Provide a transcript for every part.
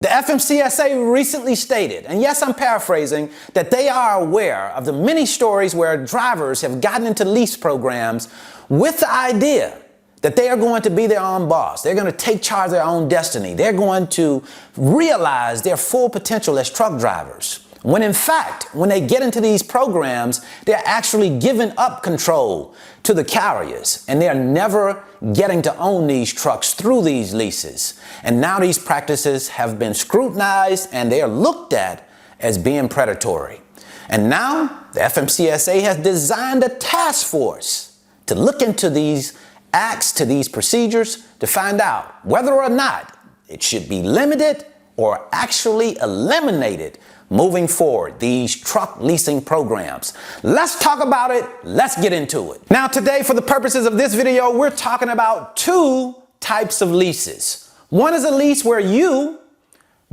The FMCSA recently stated, and yes, I'm paraphrasing, that they are aware of the many stories where drivers have gotten into lease programs with the idea that they are going to be their own boss. They're going to take charge of their own destiny. They're going to realize their full potential as truck drivers. When in fact, when they get into these programs, they're actually giving up control to the carriers, and they're never getting to own these trucks through these leases. And now these practices have been scrutinized and they are looked at as being predatory. And now the FMCSA has designed a task force to look into these acts, to these procedures, to find out whether or not it should be limited or actually eliminated moving forward, these truck leasing programs. Let's talk about it. Let's get into it. Now today, for the purposes of this video, we're talking about two types of leases. One is a lease where you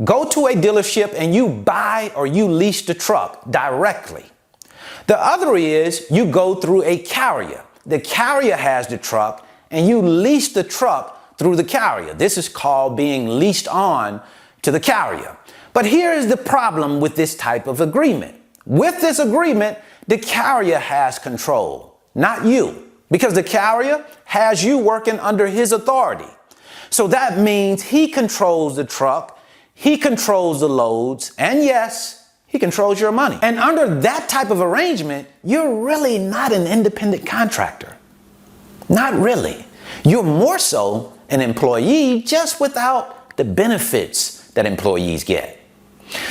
go to a dealership and you buy or you lease the truck directly. The other is you go through a carrier. The carrier has the truck and you lease the truck through the carrier. This is called being leased on to the carrier. But here is the problem with this type of agreement. With this agreement, the carrier has control, not you, because the carrier has you working under his authority. So that means he controls the truck, he controls the loads, and yes, he controls your money. And under that type of arrangement, you're really not an independent contractor. Not really. You're more so an employee, just without the benefits that employees get.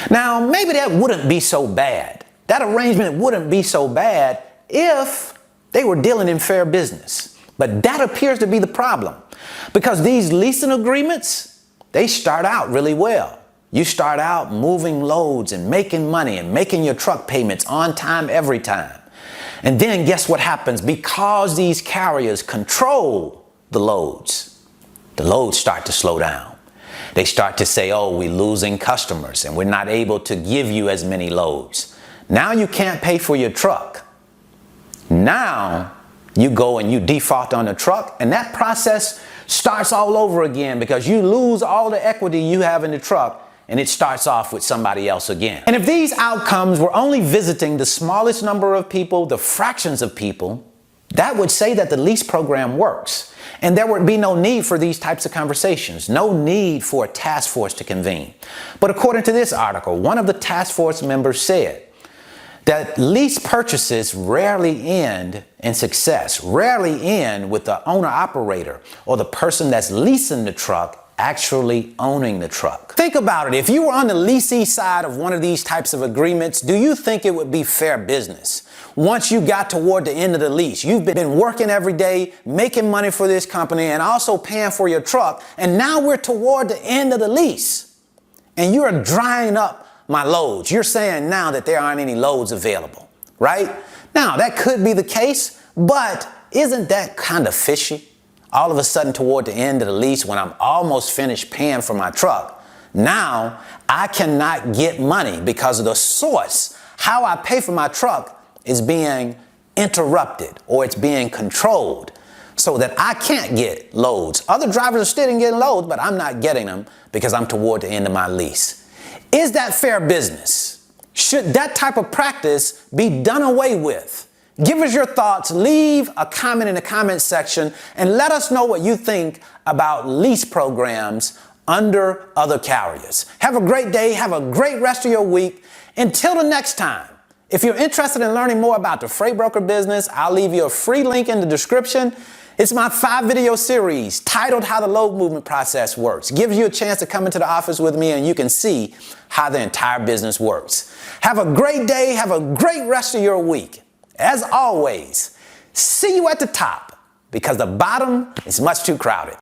Now, maybe that wouldn't be so bad. That arrangement wouldn't be so bad if they were dealing in fair business. But that appears to be the problem, because these leasing agreements, they start out really well. You start out moving loads and making money and making your truck payments on time every time. And then guess what happens? Because these carriers control the loads start to slow down. They start to say, oh, we're losing customers and we're not able to give you as many loads. Now you can't pay for your truck. Now you go and you default on the truck, and that process starts all over again because you lose all the equity you have in the truck and it starts off with somebody else again. And if these outcomes were only visiting the smallest number of people, the fractions of people, that would say that the lease program works. And there would be no need for these types of conversations, no need for a task force to convene. But according to this article, one of the task force members said that lease purchases rarely end in success, rarely end with the owner-operator or the person that's leasing the truck actually owning the truck. Think about it. If you were on the leasee side of one of these types of agreements, do you think it would be fair business? Once you got toward the end of the lease, you've been working every day, making money for this company and also paying for your truck. And now we're toward the end of the lease and you are drying up my loads. You're saying now that there aren't any loads available, right? Now that could be the case, but isn't that kind of fishy? All of a sudden toward the end of the lease, when I'm almost finished paying for my truck, now I cannot get money because of the source. How I pay for my truck is being interrupted or it's being controlled so that I can't get loads. Other drivers are still getting loads, but I'm not getting them because I'm toward the end of my lease. Is that fair business? Should that type of practice be done away with? Give us your thoughts, leave a comment in the comment section, and let us know what you think about lease programs under other carriers. Have a great day. Have a great rest of your week. Until the next time, if you're interested in learning more about the freight broker business, I'll leave you a free link in the description. It's my 5-video series titled How the Load Movement Process Works. Gives you a chance to come into the office with me and you can see how the entire business works. Have a great day. Have a great rest of your week. As always, see you at the top because the bottom is much too crowded.